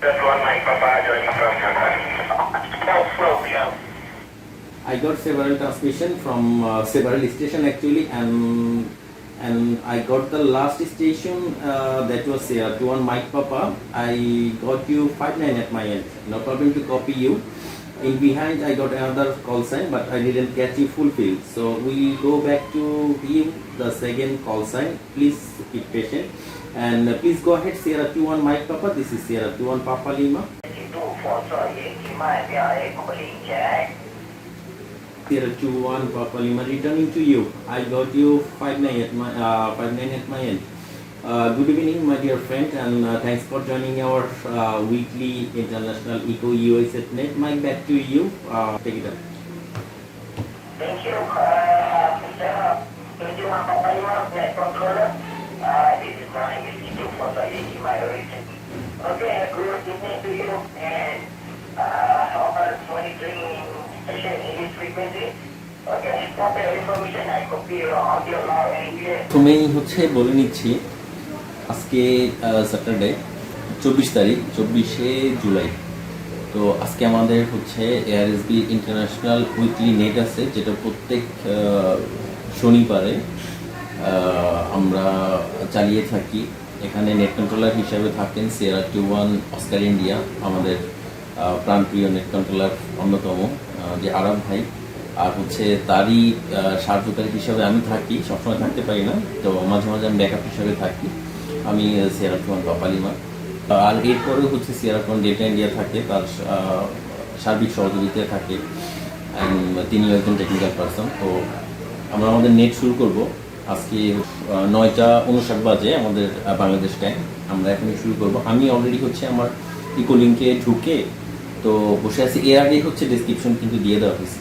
That's one my papa joining from Japan. I got several transmission from several station actually, and I got the last station that was 21 Mike Papa. I got you 59 at my end. No problem to copy you. In behind I got another call sign, but I didn't catch you fulfilled. So we go back to you the second call sign. Please keep patient and please go ahead. Sierra 21 Mike Papa. This is Sierra 21 Papa Lima. Sierra 21 Papa Lima returning to you. I got you 59 at my end. Good evening, my dear friend, and thanks for joining our weekly international Eco USF Net. Mike, back to you. Take it up. Thank you, Mr. 21 Papa Lima, net controller. This is my Institute for Science my origin. Okay, good evening to you, and over monitoring station in this frequency. Okay, proper information I copy audio now and here. তুমি হচ্ছে বলে নিচ্ছি আজকে Saturday 24 তারিখ 24শে জুলাই। তো আজকে আমাদের হচ্ছে এআরএসবি ইন্টারন্যাশনাল উইকলি নেট আছে, যেটা প্রত্যেক শনিবারে আমরা চালিয়ে থাকি। এখানে নেট কন্ট্রোলার হিসাবে থাকেন সিয়েরা 21 অস্কার ইন্ডিয়া, আমাদের প্রাণপ্রিয় নেট কন্ট্রোলার অন্যতম যে আরব ভাই, আর হচ্ছে তারই সাহায্যকারী হিসাবে আমি থাকি। সবসময় থাকতে পারি না, তো মাঝে মাঝে আমি ব্যাকআপ হিসাবে থাকি। আমি সিয়েরা 21 পাপা লিমা, আর এরপরেও হচ্ছে সিয়েরা 21 ডেটা ইন্ডিয়া থাকে, তার সার্বিক সহযোগিতায় থাকে, তিনিও একজন টেকনিক্যাল পারসন। তো আমরা আমাদের নেট শুরু করব আজকে 9:59 বাজে আমাদের বাংলাদেশ টাইম। আমরা এখনই শুরু করব। আমি অলরেডি হচ্ছে আমার ইকো লিঙ্কে ঢুকে তো বসে আছি। এর আগে হচ্ছে ডেসক্রিপশন কিন্তু দিয়ে দেওয়া হয়েছে।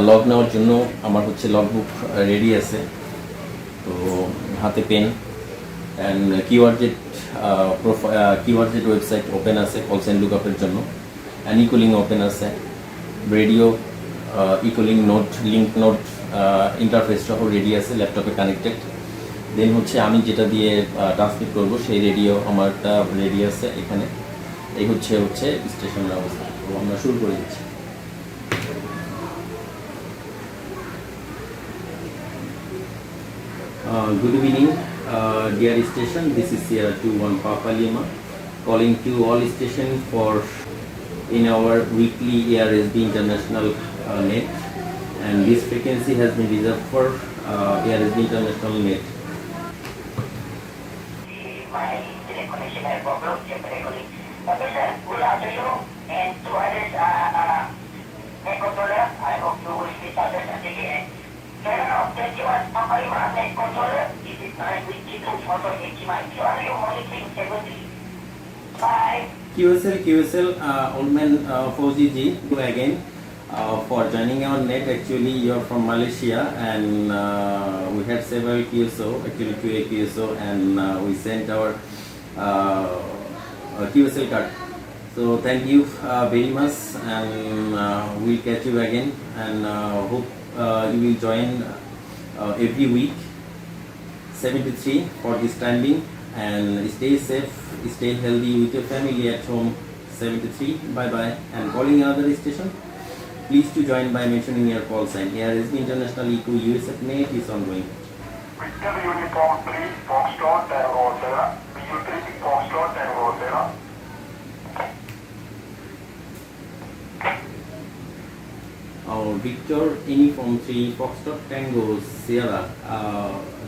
লগ নেওয়ার জন্য আমার হচ্ছে লগ বুক রেডি আছে, তো হাতে পেন অ্যান্ড কিওয়ার্ড জেট ওয়েবসাইট ওপেন আছে কল সাইন লুকআপের জন্য, অ্যান্ড ইকোলিং ওপেন আছে, radio EchoLink note link note interface সহ রেডি আছে, ল্যাপটপে কানেক্টেড। দেন হচ্ছে আমি যেটা দিয়ে ট্রান্সমিট করবো সেই রেডিও আমারটা রেডি আছে এখানে। এই হচ্ছে স্টেশনের অবস্থা। তো আমরা শুরু করে দিচ্ছি। Good evening, dear station. This is Sierra 21 Papa Lima calling to all station for in our weekly ARSB international net, and this frequency has been reserved for ARSB international net. My connection has problem temporarily. Okay, sir. Good afternoon, and to others, net controller. I hope you will be satisfied again. Sierra 21 Papa Lima net controller. This is my weekly for HMI. Are you monitoring 75? QSL, old man Fauzi ji, go again for joining our net. Actually, you are from Malaysia, and we had several QSO, actually 2 QSO, and we sent our QSL card. So thank you very much, and we'll catch you again, and hope you will join every week 73 for this timing, and stay safe, stay healthy with your family at home. 73, bye bye. And calling another station, please to join by mentioning your call sign. ARSB International Eco USF net is ongoing. Victor Uniform 3 Foxtrot Tango Sierra. BU3 Foxtrot Tango Sierra. Victor Uniform 3 Foxtrot Tango Sierra.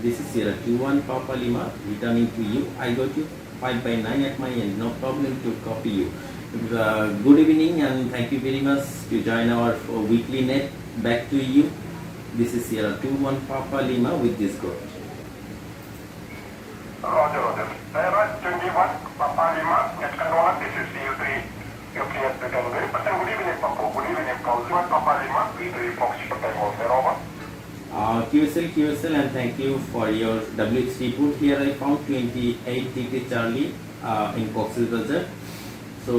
This is Sierra 21 Papa Lima returning to you. I got you 5/9 at my end. No problem to copy you. Good evening, and thank you very much to join our weekly net. Back to you. This is Sierra 21 Papa Lima with this code. Roger. Sierra 21 Papa Lima net controller. This is BU3. You're clear to tell me. But good evening, Papa. Good evening, Papa Lima. B3 Foxtrot Tango Sierra. Over. QSL, and thank you for your WX report. Here I found 28 degree Charlie in Cox's Bazar. So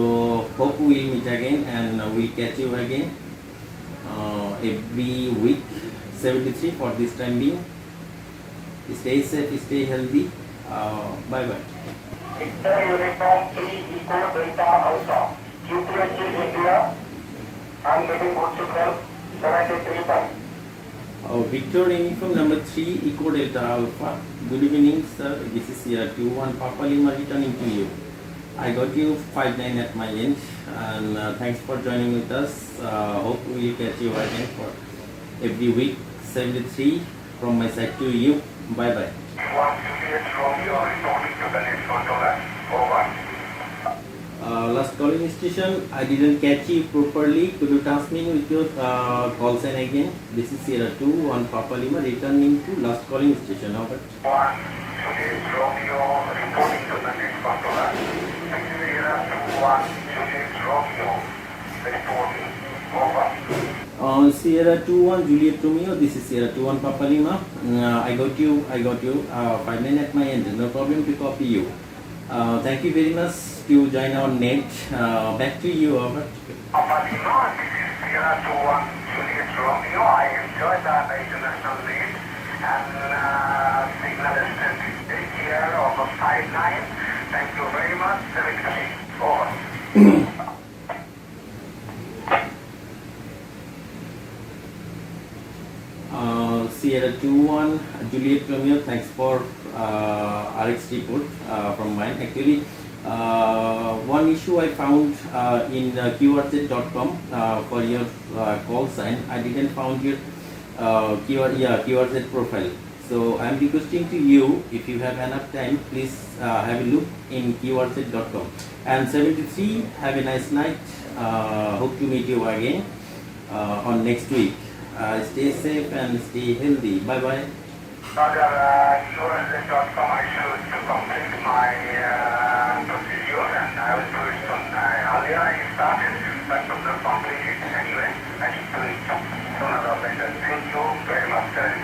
hope we'll meet again, and we'll catch you again every week 73 for this time being. Stay safe, stay healthy. Bye bye. Victor Uniform 3 Eco Delta Alpha. QPSC India. I'm getting good signal. 73.5. Victor Uniform number 3 Eco Delta Alpha. Good evening, sir. This is Sierra 21 Papa Lima returning to you. I got you 5-9 at my end, and thanks for joining with us. Hope we will catch you again for every week. 73 from my side to you. Bye bye. 128 Romeo reporting to the next controller. Over. Last calling station, I didn't catch you properly. Could you transmit with your call sign again? This is Sierra 2-1 Papa Lima returning to last calling station. Over. 128 Romeo reporting to the next controller. Sierra 2-128 Romeo reporting. Over. Sierra 2-1 Juliet Romeo. This is Sierra 2-1 Papa Lima. I got you. 5-9 at my end. No problem to copy you. Thank you very much to join our net. Back to you, over. Papa Lima, this is Sierra 2-128 Romeo. I enjoyed the international lead and signal strength is very clear over 5-9. Thank you very much. 73. Over. Sierra 2-1 Juliet Romeo, thanks for RX report from mine. Actually, one issue I found in qrz.com for your call sign. I didn't found your qrz profile. So I am requesting to you, if you have enough time, please have a look in qrz.com. And 73, have a nice night. Hope to meet you again on next week. Stay safe and stay healthy. Bye bye. Roger, qrz.com, I should complete my procedure and I will do it soon. Earlier I started, but could not complete it anyway. I should do it sooner or later. Thank you very much, sir.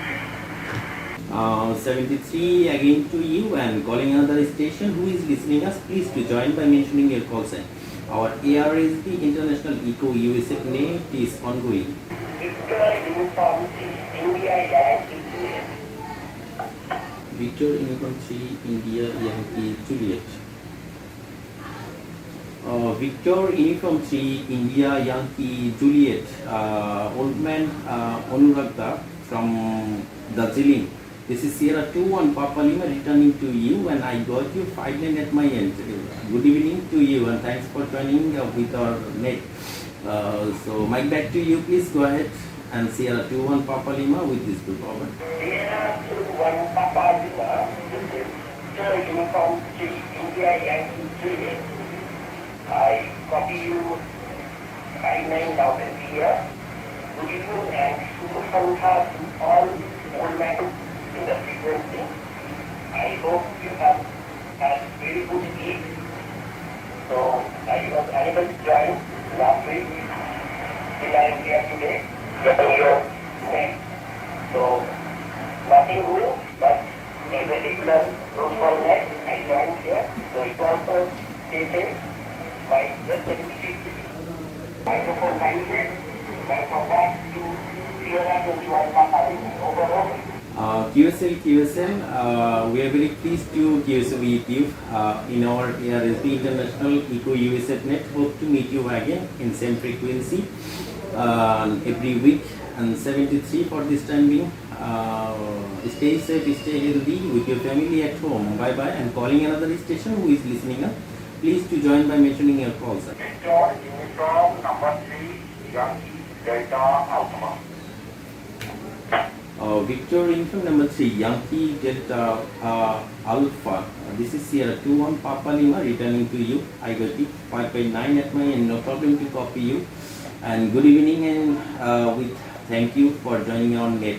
73 again to you, and calling another station who is listening us, please to join by mentioning your call sign. Our ARSB International Eco USA name is ongoing. Victor Uniform 3 India Yankee Juliet. Victor Uniform 3 India Yankee Juliet. Victor Uniform 3 India Yankee Juliet. Old man Anuragda from Darjeeling. This is Sierra 2-1 Papa Lima returning to you, and I got you 5-9 at my end. Good evening to you, and thanks for joining with our net. So mic back to you, please go ahead and Sierra 2-1 Papa Lima with this group. Over. Sierra 2-1 Papa Lima, this is Victor Uniform 3 India Yankee Juliet. I copy you 5-9 loud and clear. Good evening and Shubha to all old men in the frequency. I hope you have had very good sleep. So I was unable to join last week. Till I am here today, getting your name. So nothing new, but a particular room for net I joined here. So it also stated by just a microphone mindset, microphone back to Sierra 2-1 Papa Lima. Over. QSL, we are very pleased to QSL with you in our ARSB International Eco USA net. Hope to meet you again in same frequency every week. And 73 for this time being. Stay safe, stay healthy with your family at home. Bye bye. And calling another station who is listening up, please to join by mentioning your call sign. Victor Uniform number 3 Yankee Delta Alpha. Victor Uniform number 3 Yankee Delta Alpha. This is Sierra 2-1 Papa Lima returning to you. I got you 5-9 at my end. No problem to copy you. And good evening, and with thank you for joining on net.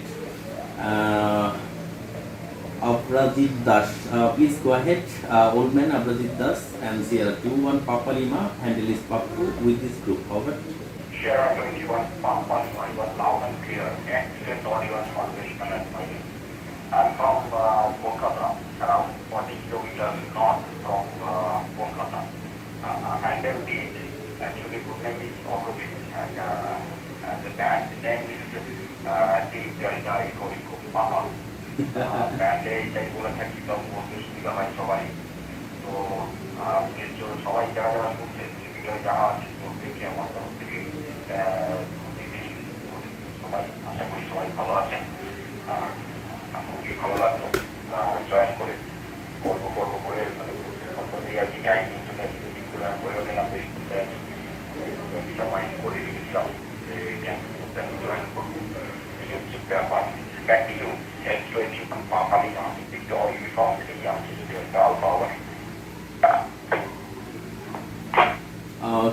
Aprajit Das. Please go ahead. Old man Aprajit Das and Sierra 2-1 Papa Lima handle is Papu with this group. Over. Sierra 21 Papa Lima, you are loud and clear. Excellent audio and transmission at my end. I'm from Kolkata, around 40 kilometers north from Kolkata. And then actually good name is Okobi, and the band name is Deep Delta Eco Papa. Band এই বলে থাকি তো বলতে সুবিধা হয় সবাই। তো সবাই যারা যারা শুনছেন ভিডিও যারা আছে প্রত্যেকে আমার তরফ থেকে সবাই আশা করি সবাই ভালো আছেন। আর আমাকে ভালো লাগলো জয়েন করে করবো করে আর কি টাইম করে গেলাম বেশ সময় করে রেখেছিলাম জয়েন করবো এই হচ্ছে ব্যাপার। Back to you. S20 from Papa Lima, Victor Uniform, the Alpha 1.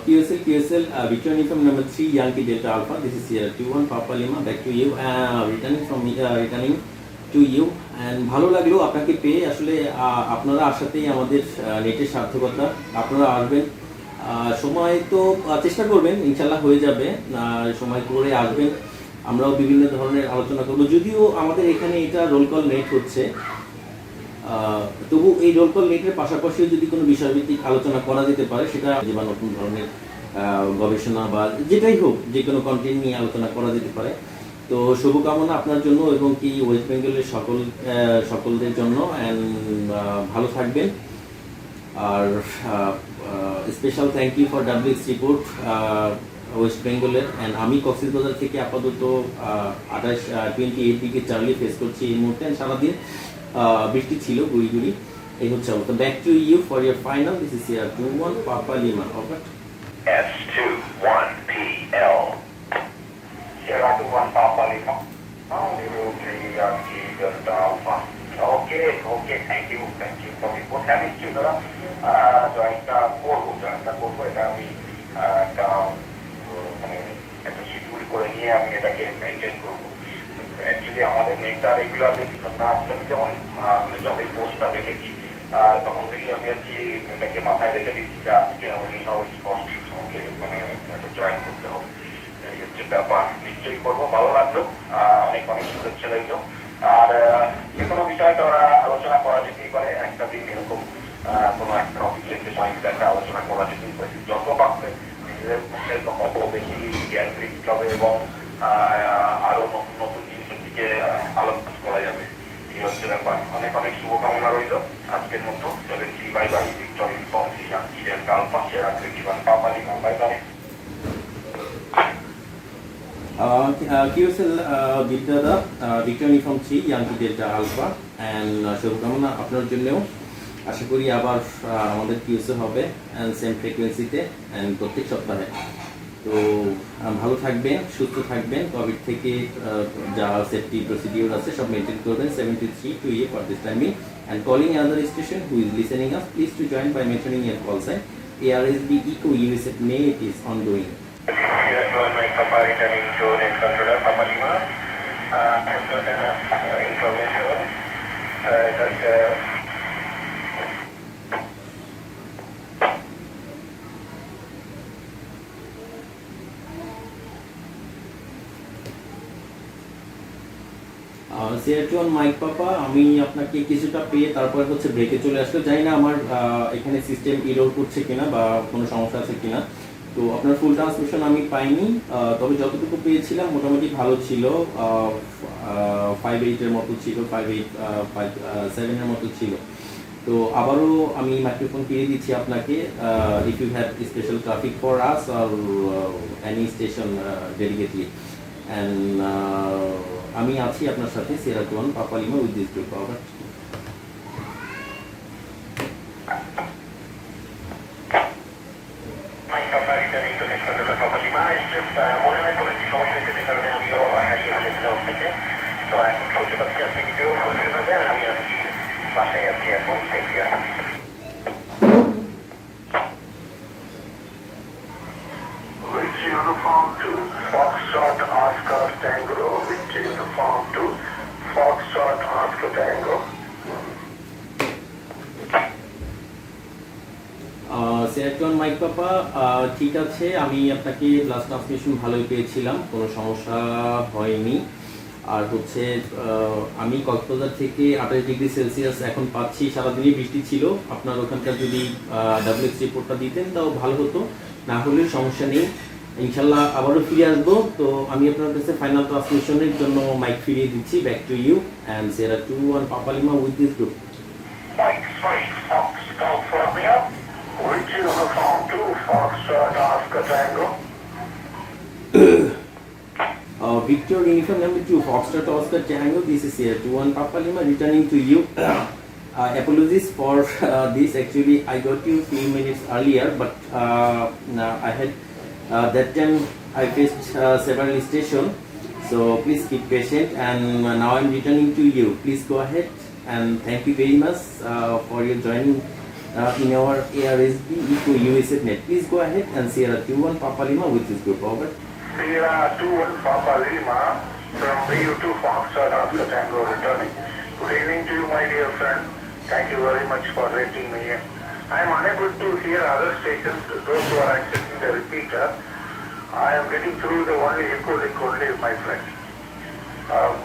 QSL, Victor Uniform number 3, Yankee Delta Alpha. This is Sierra 21, Papa Lima. Back to you. Returning to you. And ভালো লাগলো আপনাকে পেয়ে। আসলে আপনারা আসাতেই আমাদের নেটের সার্থকতা। আপনারা আসবেন, সময় তো চেষ্টা করবেন, ইনশাল্লাহ হয়ে যাবে। সময় করে আসবেন, আমরাও বিভিন্ন ধরনের আলোচনা করব। যদিও আমাদের এখানে এটা রোল কল নেট হচ্ছে, তবু এই রোল কল নেটের পাশাপাশিও যদি কোনো বিষয়ভিত্তিক আলোচনা করা যেতে পারে, সেটা বা নতুন ধরনের গবেষণা বা যেটাই হোক, যে কোনো কন্টেন্ট নিয়ে আলোচনা করা যেতে পারে। তো শুভকামনা আপনার জন্য এবং কি ওয়েস্ট বেঙ্গলের সকলদের জন্য। অ্যান্ড ভালো থাকবেন। আর special thank you for WX report west বেঙ্গলের। অ্যান্ড আমি কক্সবাজার থেকে আপাতত 28 ডিগ্রি চার্লি ফেস করছি এই মুহূর্তে। সারাদিন বৃষ্টি ছিল, গুড়ি এই হচ্ছে অবস্থা। Back to you for your final. This is Sierra 21 Papa Lima. Over. S21PL. Sierra 21 Papa Lima. Delta Alpha. Okay, thank you for report. Having you জয়েন্টটা করবো এটা আমি একটা শিডিউল করে নিয়ে আমি এটাকে মেনটেন করবো। অ্যাকচুয়ালি আমাদের নেটটা রেগুলারলি না আসলে যেমন যখন পোস্টটা দেখেছি তখন থেকে আমি আর কি এটাকে মাথায় রেখে দিচ্ছি যে আজকে আমাকে সবাই স্পষ্ট মানে জয়েন করতে হবে। এই হচ্ছে ব্যাপার। নিশ্চয়ই করবো, ভালো লাগলো। অনেক শুভেচ্ছা রইল। আর যে কোনো বিষয়ে তো ওরা আলোচনা করা যেতেই পারে। একটা দিন এরকম কোনো একটা অফিসে একটা আলোচনা করা যেতেই পারে। যত পারবে নিজেদের মধ্যে কত বেশি জ্ঞান বৃদ্ধি হবে এবং আরো নতুন জিনিসের দিকে আলোচনা করা যাবে। এই হচ্ছে ব্যাপার। অনেক শুভকামনা রইল। আজকের মতো চলেছি, bye bye. Victor uniform Delta Alpha, Sierra 21 Papa Lima. Bye bye. QSL বিদ্যাদা, Victor Uniform 3 Yankee Delta Alpha। And শুভকামনা আপনার জন্যও। আশা করি আবার আমাদের QSL হবে অ্যান্ড সেম ফ্রিকোয়েন্সিতে অ্যান্ড প্রত্যেক সপ্তাহে। তো ভালো থাকবেন, সুস্থ থাকবেন। কোভিড থেকে যা সেফটি প্রসিডিওর আছে সব মেনটেন করবেন। 73 to you for this timing and calling another station who is listening us, please to join by mentioning your call sign ARSB Eco USF Net is ongoing. Returning to net controller Papa Lima. Information that Sierra Mike Papa, আমি আপনাকে কিছুটা পেয়ে তারপর হচ্ছে ব্রেকে চলে আসলো। জানি না আমার এখানে সিস্টেম ইরর করছে কিনা বা কোনো সমস্যা আছে কিনা। তো আপনার ফুল ট্রান্সমিশন আমি পাইনি, তবে যতটুকু পেয়েছিলাম মোটামুটি ভালো ছিল। 5.8 মতো ছিল, 5.7 মতো ছিল। তো আবারও আমি মাইক্রোফোন পেয়ে দিচ্ছি আপনাকে। If you have special traffic for us or any station dedicatedly. And আমি আছি আপনার সাথে Sierra 21 Papa Lima with this group. Over. Uniform 2, Foxtrot Oscar Tango, which is Uniform 2, Foxtrot Oscar Tango. Sierra 21 mic পাপা, ঠিক আছে। আমি আপনাকে last transmission ভালোই পেয়েছিলাম, কোনো সমস্যা হয়নি। আর হচ্ছে আমি কক্সবাজার থেকে 28 ডিগ্রি সেলসিয়াস এখন পাচ্ছি। সারাদিনই বৃষ্টি ছিল। আপনার ওখানকার যদি WX রিপোর্টটা দিতেন তাও ভালো হতো, না হলে সমস্যা নেই। ইনশাল্লাহ আবারও ফিরে আসবো। তো আমি আপনার কাছে ফাইনাল ট্রান্সমিশনের জন্য মাইক ফিরিয়ে দিচ্ছি। Back to you and Sierra 21 Papa Lima with this group. Mike 3, Fox Golf Romeo, which is Oscar Tango. Victor uniform number 2, Foxtrot Oscar Tango. This is here 21 Papa Lima returning to you. Apologies for this. Actually, I got you few minutes earlier, but I had that time I faced several stations. So please keep patient, and now I'm returning to you. Please go ahead, and thank you very much for your joining in our ARSB Eco USA Net. Please go ahead and Sierra 21 Papa Lima with this group. Over. Sierra 21 Papa Lima from BU2 Foxtrot Oscar Tango returning. Good evening to you, my dear friend. Thank you very much for letting me in. I am unable to hear other stations, those who are accessing the repeater. I am getting through the only echo link only, my friend.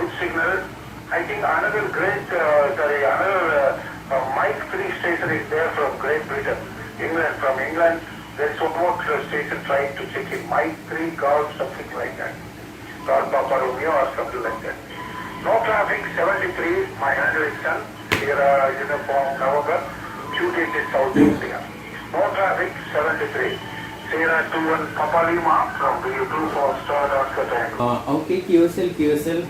Good signal. I think another Mike 3 station is there from Great Britain, England. From England, there's one more station trying to check in. Mike 3 Golf, something like that. Golf Papa Romeo or something like that. No traffic, 73, my handle is Sun, Sierra Uniform November, QTC South India. No traffic, 73. Sierra 21 Papa Lima from BU2 Foxtrot Oscar Tango. Okay, QSL,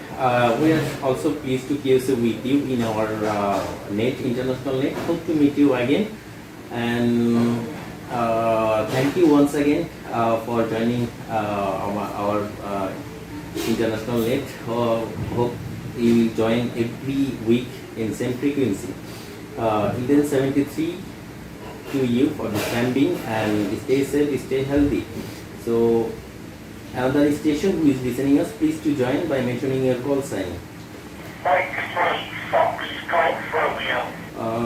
we are also pleased to QSL with you in our net, international net. Hope to meet you again, and thank you once again for joining our international net. Hope you will join every week in same frequency. Eden 73 to you for the time being, and stay safe, stay healthy. So another station who is listening us, please to join by mentioning your call sign. Mike 3 Fox Golf Romeo.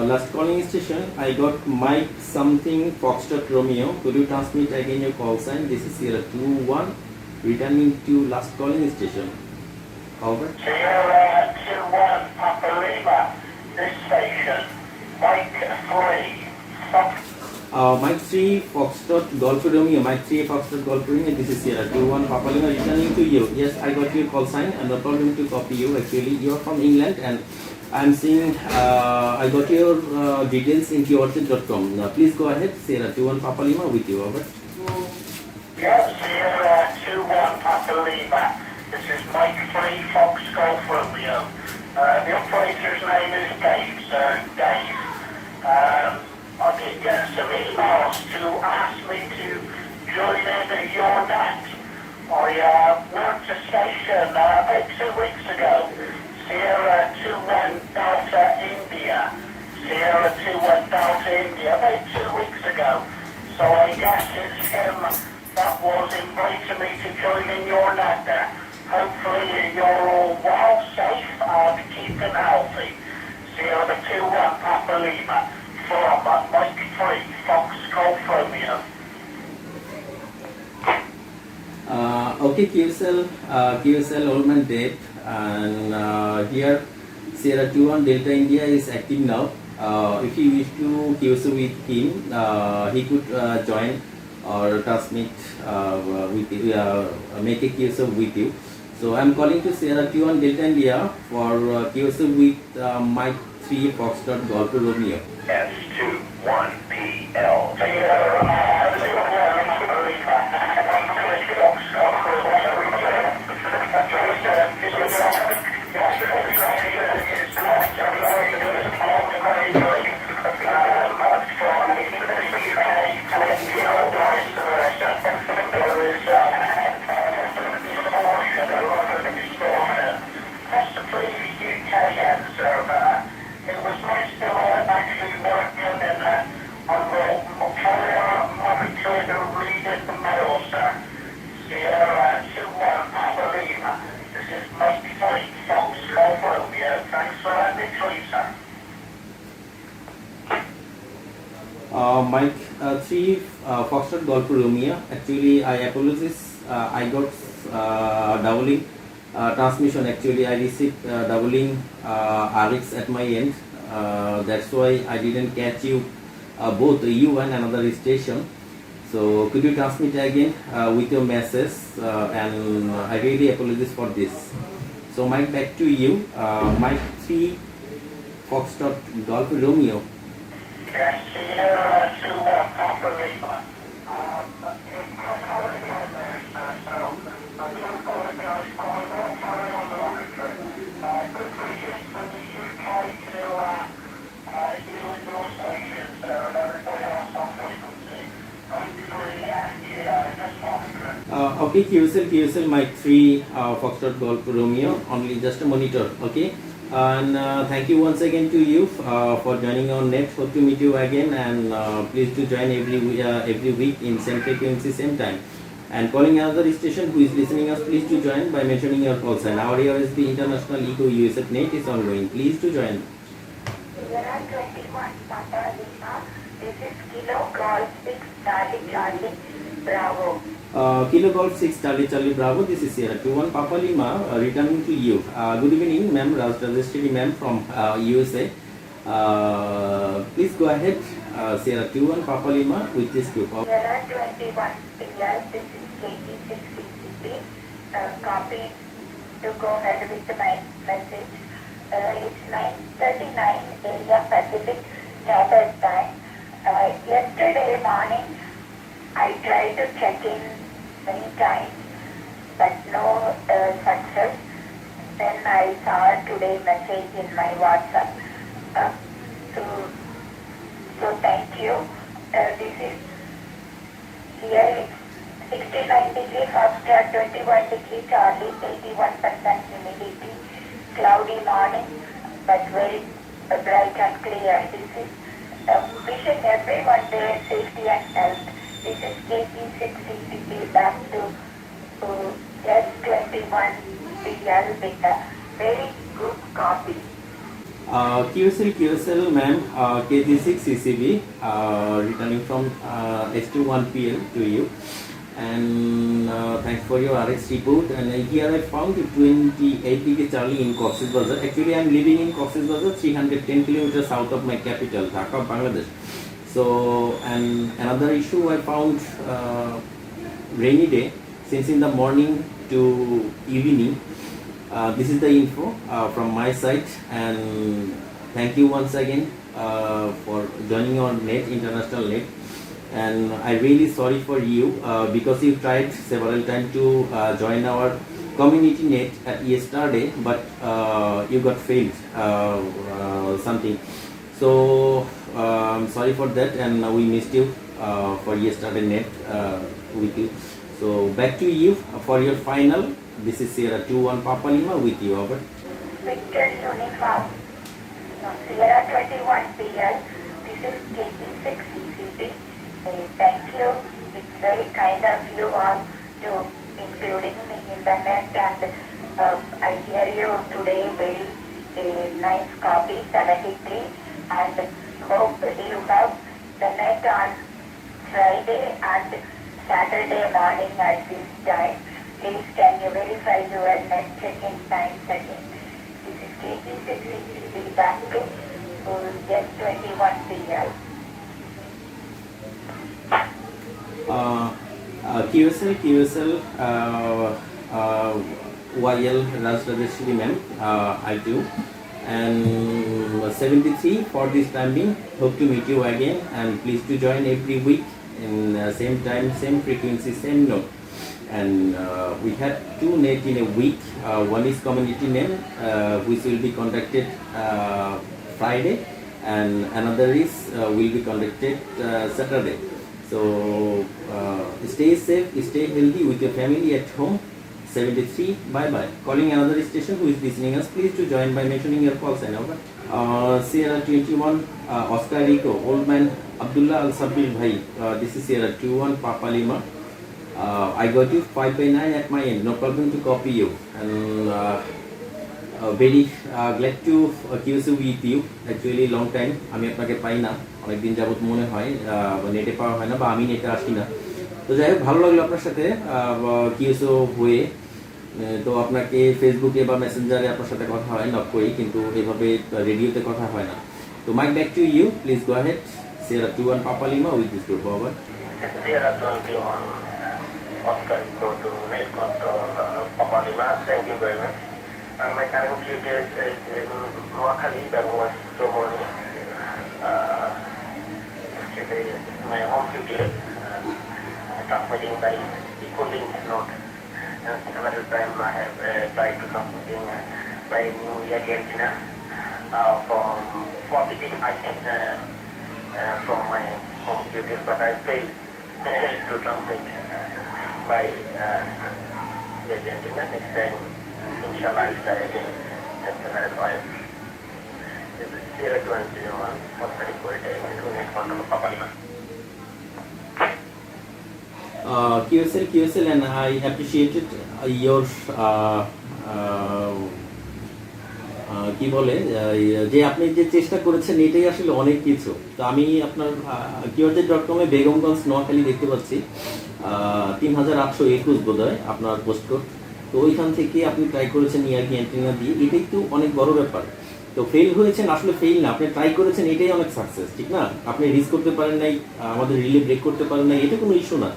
Last calling station, I got Mike something Foxtrot Romeo. Could you transmit again your call sign? This is Sierra 21 returning to last calling station. Over. Sierra 21 Papa Lima, this station, Mike 3 Fox. Mike 3 Foxtrot Golf Romeo. Mike 3 Foxtrot Golf Romeo. This is Sierra 21 Papa Lima returning to you. Yes, I got your call sign, and no problem to copy you. Actually, you are from England, and I'm seeing I got your details in QRT.com. Now, please go ahead. Sierra 21 Papa Lima with you. Over. Yes, Sierra 21 Papa Lima. This is Mike 3 Fox Golf Romeo. The operator's name is Dave, sir. Dave. I did get some emails to ask me to join in your net. I worked a station about 2 weeks ago, Sierra 21 Delta India. Sierra 21 Delta India, about 2 weeks ago. So I guess it's him that was inviting me to join in your net there. Hopefully you're all well, safe, and keeping healthy. Sierra 21 Papa Lima from Mike 3 Fox Golf Romeo. Okay, QSL Oldman Dave, and here Sierra 21 Delta India is active now. If you wish to QSL with him, he could join or transmit with you, make a QSL with you. So I'm calling to Sierra 21 Delta India for QSL with Mike 3 Foxtrot Golf Romeo. S21PL. Mike 3 Foxtrot Golf Romeo. Actually, I apologize. I got doubling transmission. Actually, I received doubling RX at my end. That's why I didn't catch you both you and another station. So could you transmit again with your message? And I really apologize for this. So Mike, back to you. Mike 3 Foxtrot Golf Romeo. Yes, Sierra 21 Papa Lima. Okay, QSL Mike 3 Foxtrot Golf Romeo, only just a monitor, okay? And thank you once again to you for joining on net. Hope to meet you again, and please do join every week in same frequency, same time. And calling another station who is listening us, please do join by mentioning your call sign. Our ARSB International Eco USF Net is ongoing. Please do join. There are 21 Papa Lima. This is Kilo Golf 6 Charlie Bravo. Kilo Golf 6 Charlie Bravo, this is Sierra 21 Papa Lima returning to you. Good evening, ma'am, Rajeshri ma'am from USA. Please go ahead, Sierra 21 Papa Lima with this group. There are 21 PL. This is KT6CCP. Copy to go ahead with my message. It's 9:39 Area Pacific Standard Time. Yesterday morning, I tried to check in many times, but no success. Then I saw today message in my WhatsApp. So thank you. This is here 69 degree Foxtrot, 21 degree Charlie, 81% humidity, cloudy morning, but very bright and clear. This is wishing everyone their safety and health. This is KT6CCP back to S21 PL with a very good copy. QSL ma'am, KT6CCB returning from S21PL to you, and thanks for your RX report. And here I found 28 degree Charlie in Cox's Bazar. Actually, I am living in Cox's Bazar, 310 kilometers south of my capital, Dhaka, Bangladesh. So, and another issue I found, rainy day since in the morning to evening. This is the info from my side, and thank you once again for joining on net, international net. And I really sorry for you because you tried several times to join our community net at yesterday, but you got failed something. So I'm sorry for that, and we missed you for yesterday net with you. So back to you for your final. This is Sierra 21 Papa Lima with you, over. Victor Uniform, Sierra 21 PL. This is KT6CCP. Thank you. It's very kind of you all to including me in the net, and I hear you today very nice copy 73, and hope you have the net on Friday and Saturday morning at this time. Please can you verify your net check-in time setting? This is KT6CCP back to S21 PL. QSL YL Rajeshri ma'am, I do, and 73 for this time being. Hope to meet you again, and please to join every week in same time, same frequency, same note. And we have 2 net in a week. One is community net, which will be conducted Friday, and another is will be conducted Saturday. So stay safe, stay healthy with your family at home. 73, bye bye. Calling another station who is listening us, please to join by mentioning your call sign, over. Sierra 21 Oscar Rico, Old Man Abdullah Al Sabir Bhai. This is Sierra 21 Papa Lima. I got you 5 by 9 at my end, no problem to copy you, and very glad to QC with you. Actually long time আমি আপনাকে পাই না, অনেক দিন যাবত মনে হয় নেটে পাওয়া হয় না, বা আমি নেটে আসি না। তো যাই হোক, ভালো লাগলো আপনার সাথে কিউসো হয়ে। তো আপনাকে ফেসবুকে বা মেসেঞ্জারে আপনার সাথে কথা হয়, নক করি, কিন্তু এভাবে রেডিওতে কথা হয় না। তো mike back to you, please go ahead. Sierra 21 Papa Lima with this group, over. Sierra 21 Oscar go to net control Papa Lima. Thank you very much. My current duty is in Noakhali, Bangladesh, Somali. My home duty is transmitting by Ecolink note. Several times I have tried to something by New Argentina from positive items from my home duties, but I failed to transmit. by the gentleman. Next time, inshallah, I'll try again. That's another point. This is 0201 134 number Papalima. QSL, and I appreciated your কি বলে যে আপনি যে চেষ্টা করেছেন এটাই আসলে অনেক কিছু। তো আমি আপনার QRZ.com এ বেগমগঞ্জ নোয়াখালী দেখতে পাচ্ছি 3821 বোধহয় আপনার পোস্টকোড। তো ওইখান থেকে আপনি ট্রাই করেছেন ইয়ারকি অ্যান্টেনা দিয়ে, এটাই তো অনেক বড় ব্যাপার। তো ফেল হয়েছেন, আসলে ফেল না, আপনি ট্রাই করেছেন, এটাই অনেক সাকসেস, ঠিক না? আপনি রিচ করতে পারেন নাই, আমাদের রিলে ব্রেক করতে পারেন নাই, এটা কোনো ইস্যু না।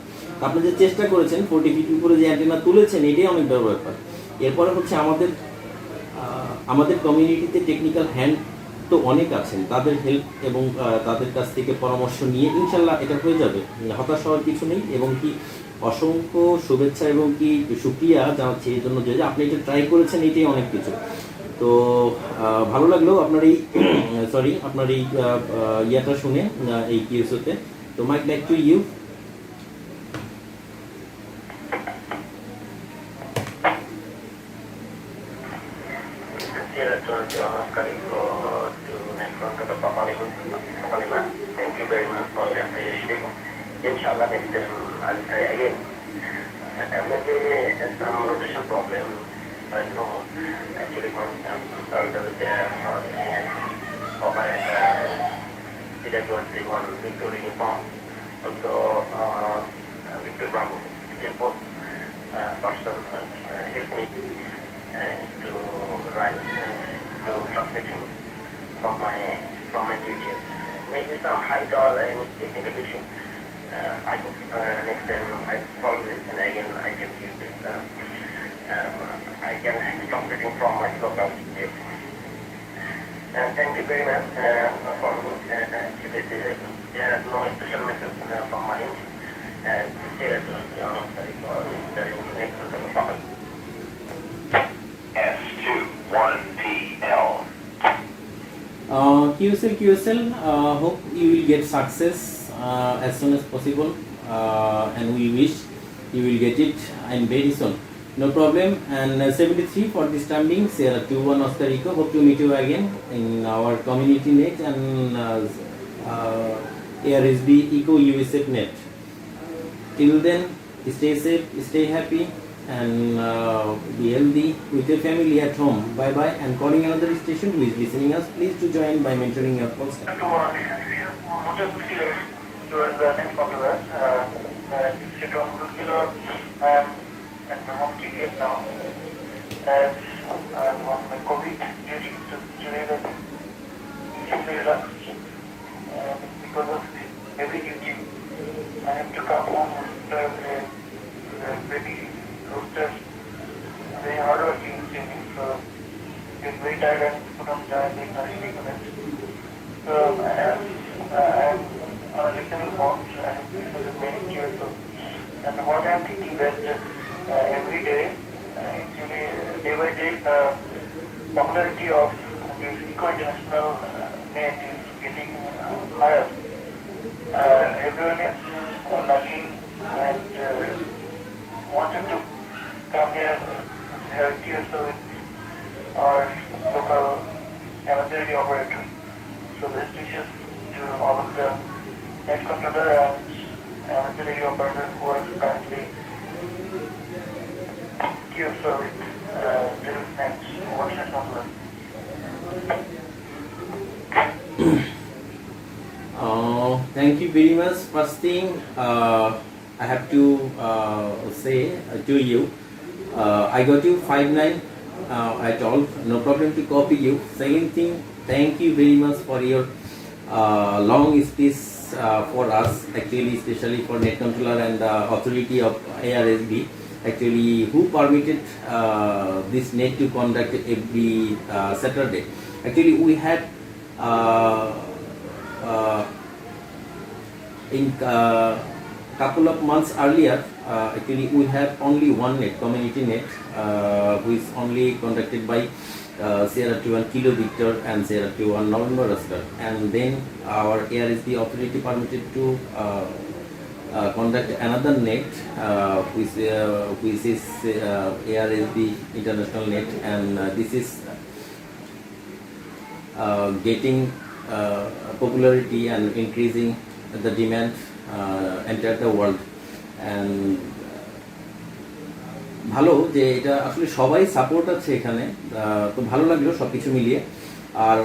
আপনি যে চেষ্টা করেছেন 40 ফিট উপরে যে অ্যান্টেনা তুলেছেন, এটাই অনেক বড় ব্যাপার। এরপরে হচ্ছে আমাদের কমিউনিটিতে টেকনিক্যাল হ্যান্ড তো অনেক আছেন, তাদের হেল্প এবং তাদের কাছ থেকে পরামর্শ নিয়ে ইনশাল্লাহ এটা হয়ে যাবে, হতাশ হওয়ার কিছু নেই। এবং কি অসংখ্য শুভেচ্ছা এবং কি শুকরিয়া জানাচ্ছি এই জন্য যে আপনি এটা ট্রাই করেছেন, এটাই অনেক কিছু। তো ভালো লাগলো আপনার এই আপনার এই ইয়াটা শুনে, এই কিউএসওতে। তো mike back to you. Thank you very much for your appreciation. Inshallah, next time I'll try again. Maybe some rotation problem. I know actually consulted with their operator. Did I go and see one Victoria uniform? Also, Victor Bravo, Jaipur, person helped me to write to translation from my duties. Maybe some height or any technical issue. I hope next time I follow this and again I can use this. I can translate from my local duties. Thank you very much for this. There are no special message from my end. S21PL. QSL, hope you will get success as soon as possible, and we wish you will get it and very soon. No problem. And 73 for this time being, Sierra 21 Oscar Rico. Hope to meet you again in our community net and ARSB Eco USF net. Till then, stay safe, stay happy, and be healthy with your family at home. Bye bye. And calling another station who is listening us, please to join by mentioning your call. And my home ticket now, as I'm on my COVID duty to Geneva, because of the heavy duty, I have to come home with very roosters, very hardworking savings, so get very tired and put on the equipment. So I'm on a little box and this is a very clear. And what I'm thinking that every day, actually day by day, popularity of this eco-international net is getting higher. Everyone is lucky and wanted to come here, have QSO with our local emergency operator. So best wishes to all of the net controller and emergency operator who are currently QSO with this net WhatsApp number. Thank you very much. First thing, I have to say to you, I got you 59 at all, no problem to copy you. Second thing, thank you very much for your long speech for us, actually, especially for net controller and the authority of ARSB, actually, who permitted this net to conduct every Saturday. Actually, we had in couple of months earlier, actually we have only one net, community net, which is only conducted by Sierra 21 Kilo Victor and Sierra 21 November Oscar, and then our ARSB authority permitted to conduct another net, which is ARSB International Net, and this is getting popularity and increasing the demand entire the world. And ভালো যে এটা আসলে সবাই support আছে এখানে, তো ভালো লাগলো সবকিছু মিলিয়ে। আর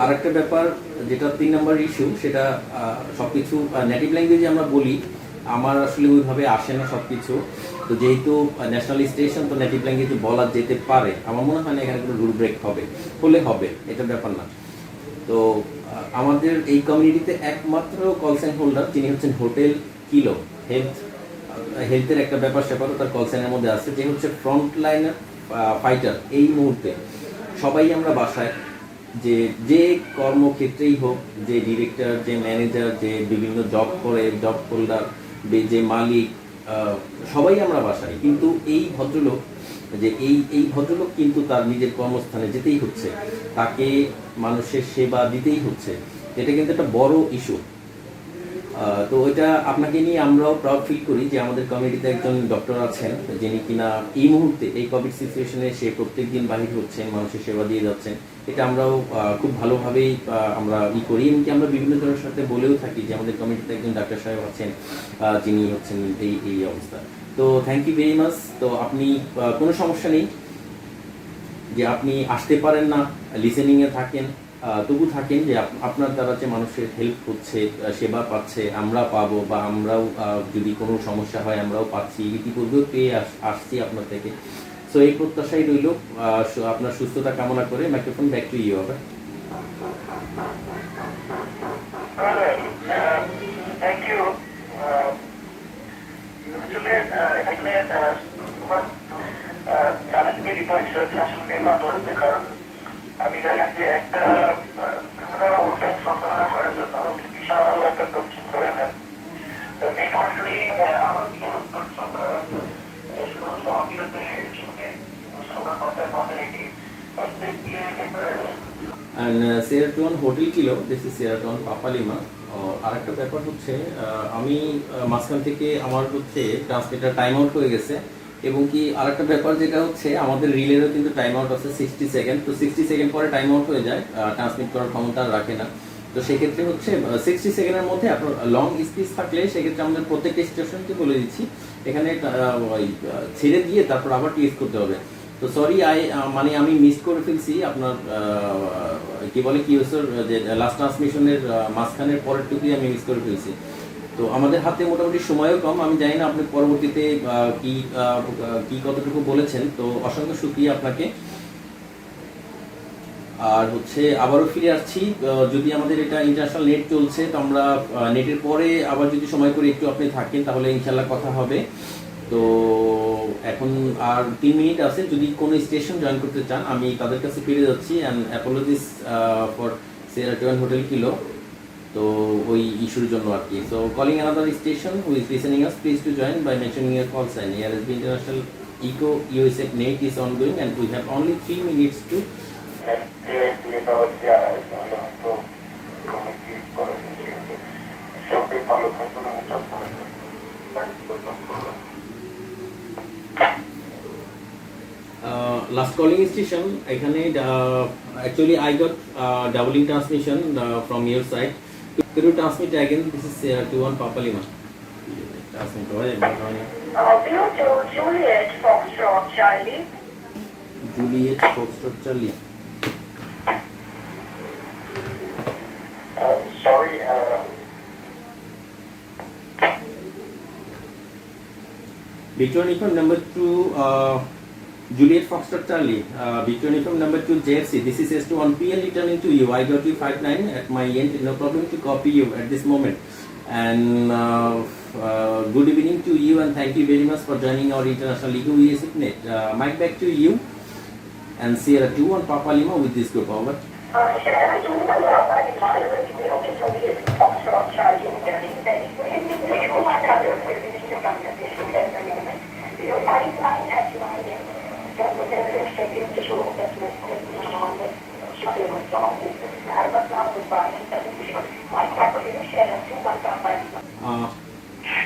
আরেকটা ব্যাপার যেটা 3 নম্বর ইস্যু, সেটা সবকিছু নেটিভ ল্যাঙ্গুয়েজে আমরা বলি, আমার আসলে ওইভাবে আসে না সবকিছু। তো যেহেতু ন্যাশনাল স্টেশন, তো নেটিভ ল্যাঙ্গুয়েজে বলা যেতে পারে, আমার মনে হয় না এখানে কোনো রুল ব্রেক হবে, হবে এটা ব্যাপার না। তো আমাদের এই কমিউনিটিতে একমাত্র কল সাইন হোল্ডার যিনি হচ্ছেন হোটেল কিলো, হেলথের একটা ব্যাপার স্যাপারও তার কল সাইনের মধ্যে আছে, যে হচ্ছে ফ্রন্ট লাইনার ফাইটার এই মুহূর্তে। সবাই আমরা বাসায়, যে কর্মক্ষেত্রেই হোক, যে ডিরেক্টর, যে ম্যানেজার, যে বিভিন্ন জব করে, জব হোল্ডার, যে মালিক, সবাই আমরা বাসায়। কিন্তু এই ভদ্রলোক, এই ভদ্রলোক কিন্তু তার নিজের কর্মস্থানে যেতেই হচ্ছে, তাকে মানুষের সেবা দিতেই হচ্ছে। এটা কিন্তু একটা বড় ইস্যু। তো এটা আপনাকে নিয়ে আমরাও প্রাউড ফিল করি যে আমাদের কমিউনিটিতে একজন ডক্টর আছেন, যিনি কিনা এই মুহূর্তে এই কোভিড সিচুয়েশনে সে প্রত্যেক দিন বাহির হচ্ছেন, মানুষের সেবা দিয়ে যাচ্ছেন। এটা আমরাও খুব ভালোভাবেই আমরা করি, এমনকি আমরা বিভিন্ন জনের সাথে বলেও থাকি যে আমাদের কমিউনিটিতে একজন ডাক্তার সাহেব আছেন, যিনি হচ্ছেন এই অবস্থা। তো থ্যাংক ইউ ভেরি মাচ। তো আপনি কোনো সমস্যা নেই যে আপনি আসতে পারেন না, লিসেনিংয়ে থাকেন, তবু থাকেন যে আপনার দ্বারা যে মানুষের হেল্প হচ্ছে, সেবা পাচ্ছে, আমরা পাবো, বা আমরাও যদি কোনো সমস্যা হয় আমরাও পাচ্ছি, ইতিপূর্বেও পেয়ে আসছি আপনার থেকে। সো এই প্রত্যাশাই রইল, আপনার সুস্থতা কামনা করে। Microphone back to you. আবার থ্যাংক ইউ। চ্যালেঞ্জের বিষয় আসলে আসলে কারণ আমি জানি যে একটা সন্তান করার জন্য বিশাল একটা দক্ষিণ করে নেন। তো এই আসলে আমার and Sierra Leone Hotel Kilo, this is Sierra Leone Papa Lima। আরেকটা ব্যাপার হচ্ছে, আমি মাঝখান থেকে আমার হচ্ছে ট্রান্সমিটার টাইম আউট হয়ে গেছে, এবং কি আরেকটা ব্যাপার যেটা হচ্ছে আমাদের রিলেরও কিন্তু টাইম আউট আছে 60 সেকেন্ড। তো 60 সেকেন্ড পরে টাইম আউট হয়ে যায়, ট্রান্সমিট করার ক্ষমতা রাখে না। তো সেক্ষেত্রে হচ্ছে 60 সেকেন্ডের মধ্যে আপনার লং স্পিচ থাকলে সেক্ষেত্রে আমাদের প্রত্যেকটা স্টেশনকে বলে দিচ্ছি এখানে ছেড়ে দিয়ে তারপর আবার টেস্ট করতে হবে। তো সরি, মানে আমি মিস করে ফেলছি আপনার কি বলে কিউএসএর যে লাস্ট ট্রান্সমিশনের মাঝখানের পরের টুকুই আমি মিস করে ফেলছি। তো আমাদের হাতে মোটামুটি সময়ও কম, আমি জানি না আপনি পরবর্তীতে কি কতটুকু বলেছেন। তো অসংখ্য শুকরিয়া আপনাকে। আর হচ্ছে আবারও ফিরে আসছি, যদি আমাদের এটা ইন্টারন্যাশনাল নেট চলছে, তো আমরা নেটের পরে আবার যদি সময় করে একটু আপনি থাকেন তাহলে ইনশাল্লাহ কথা হবে। তো এখন আর 3 মিনিট আছে, যদি কোনো স্টেশন জয়েন করতে চান আমি তাদের কাছে ফিরে যাচ্ছি। And apologies for Sierra Leone Hotel Kilo, তো ওই ইস্যুর জন্য আর কি। So calling another station who is listening us, please to join by mentioning your call sign. ARSB International Eco USA net is ongoing and we have only 3 minutes to last calling station. Actually I got doubling transmission from your side. Could you transmit again? This is 21 Papa Lima. Transmit Juliet Foxtrot Charlie. Juliet Foxtrot Charlie. Sorry. Victor Uniform number 2, Juliet Foxtrot Charlie. Victor Uniform number 2, JFC. This is S21PL returning to you. I got you 59 at my end. No problem to copy you at this moment. And good evening to you, and thank you very much for joining our international Eco USA net. Mic back to you, and Sierra 21 Papa Lima with this group. Over.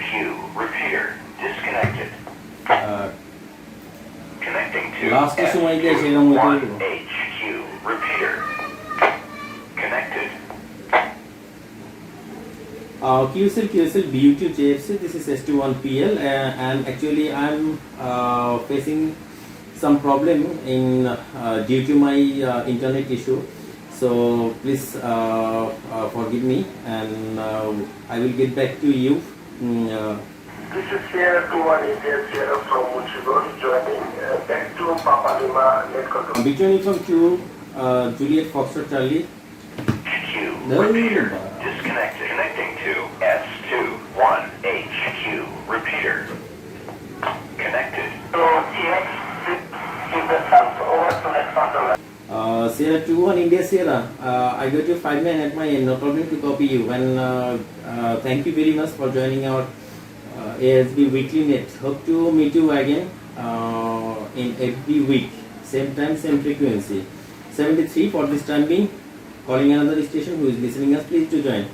Q, repeater, disconnected. Connecting to last সময় দিয়ে সেরকম হতে HQ, repeater. Connected. QSL BU2 JFC, this is S21PL, and actually I'm facing some problem in due to my internet issue, so please forgive me, and I will get back to you. This is Sierra 21 India Sierra from Muchigon joining back to Papa Lima net control. Returning from Q, Juliet Foxtrot Charlie. Q, No, repeater, no. disconnected. Connecting to S21 HQ, repeater. Connected. So TX, give the thumbs over to next controller. Sierra 21 India Sierra, I got your 5 man at my end, no problem to copy you, and thank you very much for joining our ASB weekly net. Hope to meet you again in every week, same time, same frequency. 73 for this time being, calling another station who is listening us, please to join.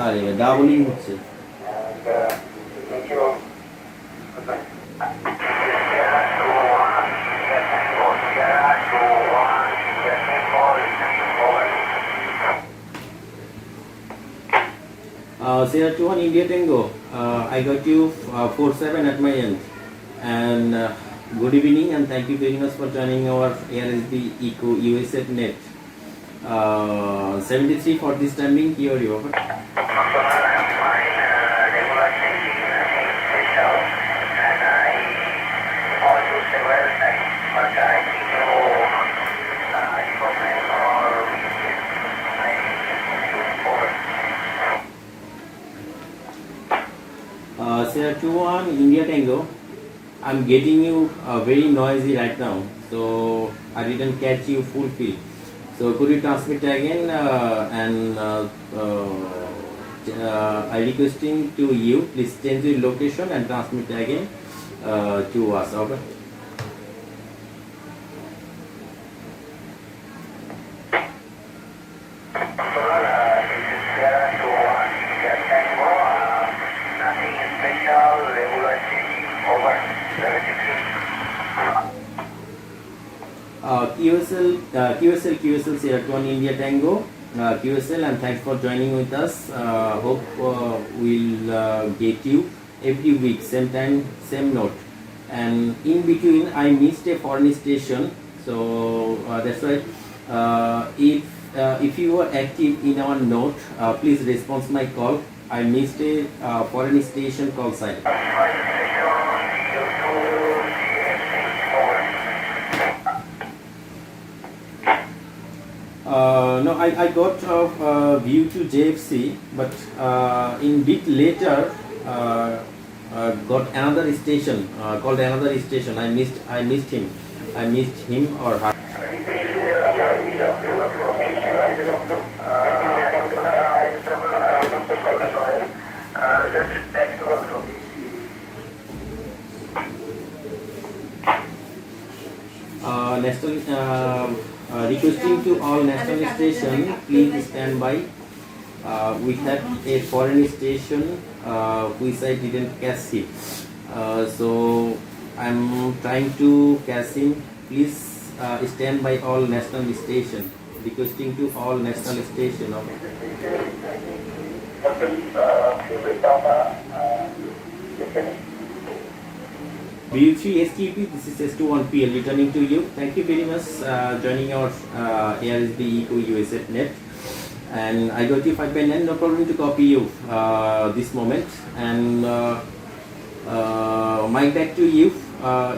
আরে doubling হচ্ছে Sierra 21 India Tango, I got you 47 at my end, and good evening and thank you very much for joining our ARSB Eco USF net. 73 for this timing, here you over. Sierra 21 India Tango, I'm getting you very noisy right now, so I didn't catch you full field. So could you transmit again, and I requesting to you, please change your location and transmit again to us. Okay. QSL Sierra 21 India Tango, QSL, and thanks for joining with us. Hope we'll get you every week, same time, same note. And in between, I missed a foreign station, so that's why if you were active in our note, please respond my call. I missed a foreign station call sign. No, I got view to JFC, but in bit later got another station called another station. I missed him or her. Requesting to all national station, please stand by. We have a foreign station which I didn't catch him, so I'm trying to catch him. Please stand by all national station. Requesting to all national station. BU3 STP, this is S21PL returning to you. Thank you very much joining our ARSB Eco USF net. And I got you 5 by 9, no problem to copy you this moment. And mic back to you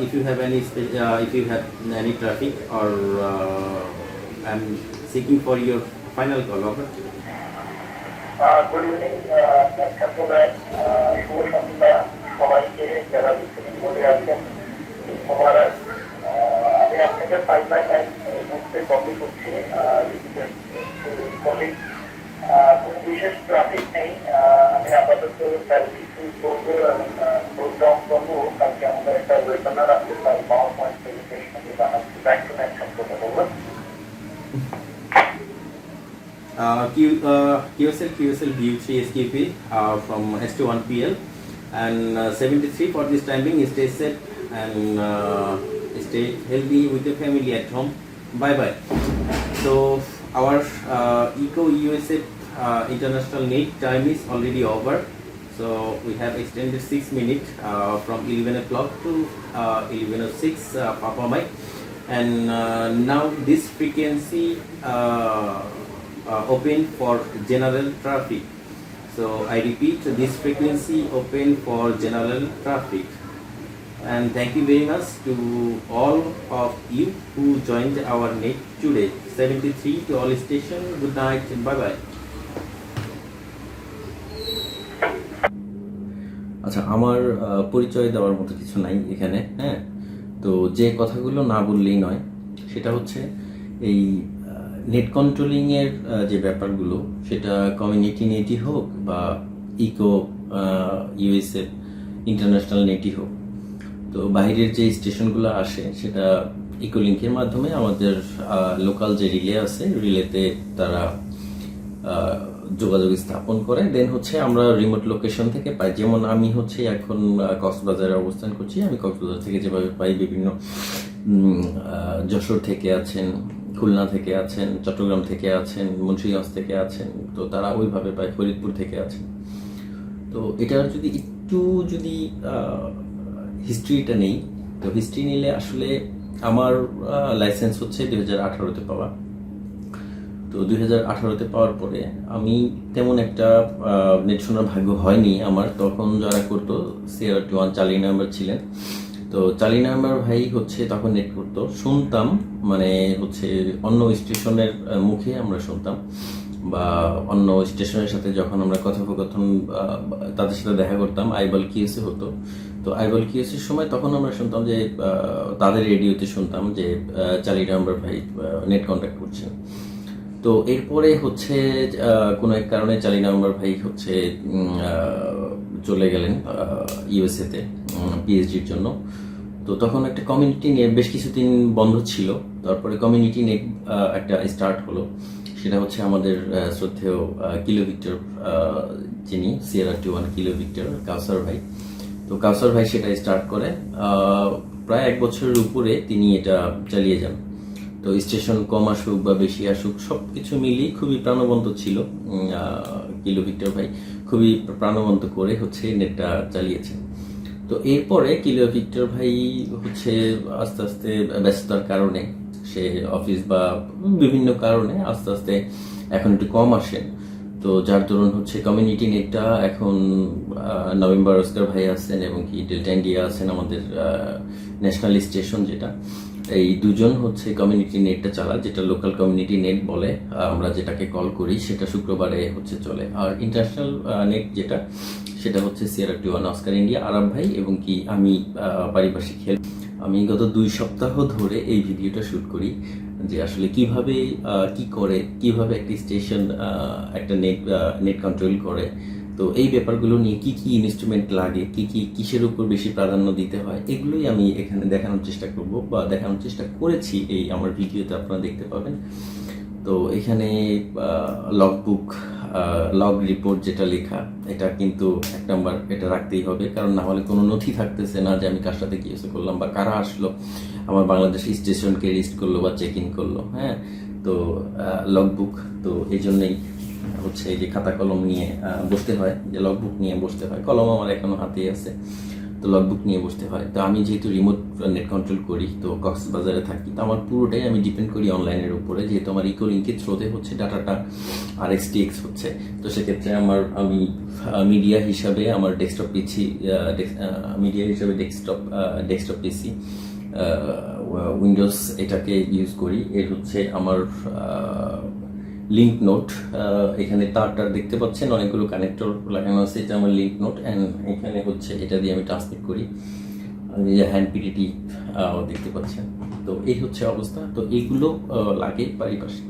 if you have any traffic, or I'm seeking for your final call. Over. Good evening, সবাইকে যারা বিস্তারিত বলে আছেন আমার আমি আপনাকে 5/9 মুহূর্তে copy করছি। কোনো বিশেষ ট্রাফিক নেই, আমি আপাতত কিছু করবো এবং প্রোগ্রাম করবো। কালকে আমাদের একটা ওয়েবিনার আছে, তার পাওয়ার পয়েন্ট প্রেজেন্টেশন বানাচ্ছি। ব্যাক টু নেক্সট সম্পর্কে বলবো। QSL View 3 SKP from ST1PL, and 73 for this timing. Stay safe and stay healthy with your family at home. Bye bye. So our Eco USA international need time is already over. So we have extended 6 minutes from 11 o'clock to 11:06 Papa Mike, and now this frequency open for general traffic. So I repeat, this frequency open for general traffic. And thank you very much to all of you who joined our net today. 73 to all station. Good night and bye bye. আচ্ছা, আমার পরিচয় দেওয়ার মতো কিছু নাই এখানে, হ্যাঁ। তো যে কথাগুলো না বললেই নয় সেটা হচ্ছে এই নেট কন্ট্রোলিং এর যে ব্যাপারগুলো, সেটা কমিউনিটি নেটই হোক বা ইকো ইউএসএ ইন্টারন্যাশনাল নেটই হোক, তো বাইরের যে স্টেশনগুলো আসে সেটা ইকোলিঙ্কের মাধ্যমে আমাদের লোকাল যে রিলে আছে, রিলেতে তারা যোগাযোগ স্থাপন করে। দেন হচ্ছে আমরা রিমোট লোকেশন থেকে পাই। যেমন আমি হচ্ছে এখন কক্সবাজারে অবস্থান করছি, আমি কক্সবাজার থেকে যেভাবে পাই, বিভিন্ন যশোর থেকে আছেন, খুলনা থেকে আছেন, চট্টগ্রাম থেকে আছেন, মুন্সিগঞ্জ থেকে আছেন, তো তারা ওইভাবে পায়, ফরিদপুর থেকে আছেন। তো এটার যদি হিস্ট্রিটা নেই, তো হিস্ট্রি নিলে আসলে আমার লাইসেন্স হচ্ছে 2018-তে পাওয়া। তো 2018-তে পাওয়ার পরে আমি তেমন একটা নেট শোনার ভাগ্য হয়নি আমার। তখন যারা করতো CR21 চার্লি নাম্বার ছিলেন, তো চার্লি নাম্বার ভাই হচ্ছে তখন নেট করতো, শুনতাম, মানে হচ্ছে অন্য স্টেশনের মুখে আমরা শুনতাম, বা অন্য স্টেশনের সাথে যখন আমরা কথোপকথন তাদের সাথে দেখা করতাম, আইবল কিউএসএ হতো। তো আইবল কিউএসএর সময় তখন আমরা শুনতাম যে তাদের রেডিওতে শুনতাম যে চার্লি নাম্বার ভাই নেট কন্ট্যাক্ট করছেন। তো এরপরে হচ্ছে কোনো এক কারণে চার্লি নাম্বার ভাই হচ্ছে চলে গেলেন ইউএসএতে পিএইচডির জন্য। তো তখন একটা কমিউনিটি নেট বেশ কিছুদিন বন্ধ ছিল, তারপরে কমিউনিটি নেট একটা স্টার্ট হলো। সেটা হচ্ছে আমাদের শ্রদ্ধেয় কিলো ভিক্টর, যিনি CR21 কিলো ভিক্টর, কাউসার ভাই। তো কাউসার ভাই সেটা স্টার্ট করে, প্রায় 1 বছরের উপরে তিনি এটা চালিয়ে যান। তো স্টেশন কম আসুক বা বেশি আসুক, সব কিছু মিলিয়ে খুবই প্রাণবন্ত ছিল কিলো ভিক্টর ভাই, খুবই প্রাণবন্ত করে হচ্ছে নেটটা চালিয়েছেন। তো এরপরে কিলো ভিক্টর ভাই হচ্ছে আস্তে আস্তে ব্যস্ততার কারণে, সে অফিস বা বিভিন্ন কারণে আস্তে আস্তে এখন একটু কম আসেন। তো যার দরুন হচ্ছে কমিউনিটি নেটটা এখন নভেম্বর অস্কার ভাই আছেন এবং কি ডেল্টা ইন্ডিয়া আছেন, আমাদের ন্যাশনাল স্টেশন যেটা, এই দুজন হচ্ছে কমিউনিটি নেটটা চালায়, যেটা লোকাল কমিউনিটি নেট বলে আমরা যেটাকে কল করি, সেটা শুক্রবারে হচ্ছে চলে। আর ইন্টারন্যাশনাল নেট যেটা, সেটা হচ্ছে CR21 অস্কার ইন্ডিয়া, আরব ভাই এবং কি আমি পারিপার্শ্বিক হেল্প। আমি গত 2 সপ্তাহ ধরে এই ভিডিওটা শুট করি যে আসলে কিভাবে কিভাবে একটি স্টেশন একটা নেট কন্ট্রোল করে। তো এই ব্যাপারগুলো নিয়ে কি ইনস্ট্রুমেন্ট লাগে, কিসের উপর বেশি প্রাধান্য দিতে হয়, এগুলোই আমি এখানে দেখানোর চেষ্টা করব বা দেখানোর চেষ্টা করেছি এই আমার ভিডিওতে, আপনারা দেখতে পাবেন। তো এখানে লগবুক, লগ রিপোর্ট যেটা লেখা, এটা কিন্তু 1 নাম্বার, এটা রাখতেই হবে, কারণ না হলে কোনো নথি থাকতেছে না যে আমি কার সাথে কিউএসএ করলাম বা কারা আসলো আমার বাংলাদেশ স্টেশনকে রিস্ট করলো বা চেক ইন করলো, হ্যাঁ। তো লগবুক, তো এই জন্যই হচ্ছে যে খাতা কলম নিয়ে বসতে হয়, যে লগবুক নিয়ে বসতে হয়। কলম আমার এখনো হাতেই আছে, তো লগবুক নিয়ে বসতে হয়। তো আমি যেহেতু রিমোট নেট কন্ট্রোল করি, তো কক্সবাজারে থাকি, তো আমার পুরোটাই আমি ডিপেন্ড করি অনলাইনের উপরে, যেহেতু আমার ইকো লিঙ্কের থ্রোতে হচ্ছে ডাটাটা RxTX হচ্ছে। তো সেক্ষেত্রে আমি মিডিয়া হিসাবে আমার ডেস্কটপ পিসি, মিডিয়া হিসাবে ডেস্কটপ পিসি উইন্ডোজ এটাকে ইউজ করি। এর হচ্ছে আমার লিঙ্ক নোট, এখানে তারটা দেখতে পাচ্ছেন, অনেকগুলো কানেক্টর লাগানো আছে, এটা আমার লিঙ্ক নোট। অ্যান্ড এখানে হচ্ছে এটা দিয়ে আমি ট্রান্সমিট করি, হ্যান্ড পিডিটি দেখতে পাচ্ছেন। তো এই হচ্ছে অবস্থা। তো এইগুলো লাগে পারিপার্শ্বিক।